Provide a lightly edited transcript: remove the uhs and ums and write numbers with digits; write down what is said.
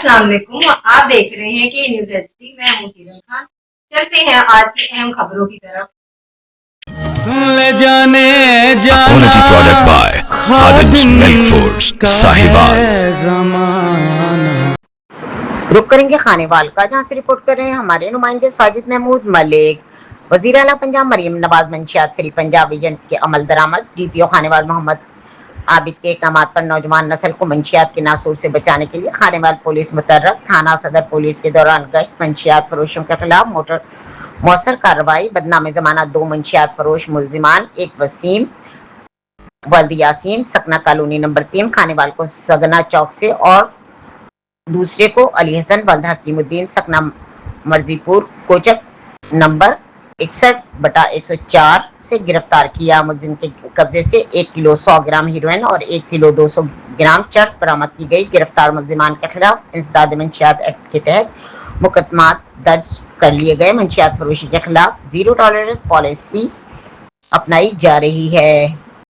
अस्सलाम वालेकुम। आप देख रहे हैं कि न्यूज़ एचडी। मैं हूं किरण खान। चलते हैं आज की अहम खबरों की तरफ। सुन ले जाने जाना Quality product by Khadim's Milk Foods, Sahiwal। जमाना। रुक करेंगे खानेवाल का, जहां से रिपोर्ट कर रहे हैं हमारे नुमाइंदे साजिद महमूद मलिक। वजीर आला पंजाब मरियम नवाज मंशियात फ्री पंजाब विजन के अमल दरामद। डीपीओ खानेवाल मोहम्मद आबिद के इकदामात पर नौजवान नस्ल को मंशियात के नासूर से बचाने के लिए खानेवाल पुलिस मुतर्रफ। थाना सदर पुलिस के दौरान गश्त। मंशियात फरोशों के खिलाफ मौसर कार्रवाई। बदनाम जमानत 2 मंशियात फरोश मुलजिमान, एक वसीम वल्द यासीन सकना कॉलोनी नंबर 3 खानेवाल को सगना चौक से और दूसरे को अली हसन वल्द हकीमुद्दीन सकना मर्जीपुर कोचक नंबर 61/104 से गिरफ्तार किया। मुलजिम के कब्जे से 1 किलो 100 ग्राम हीरोइन और 1 किलो 200 ग्राम चर्स बरामद की गई। गिरफ्तार मुलजिमान के खिलाफ इंसदाद मंशियात एक्ट के तहत मुकदमा दर्ज कर लिए गए। मंशियात फरोशी के खिलाफ जीरो टॉलरेंस पॉलिसी अपनाई जा रही है।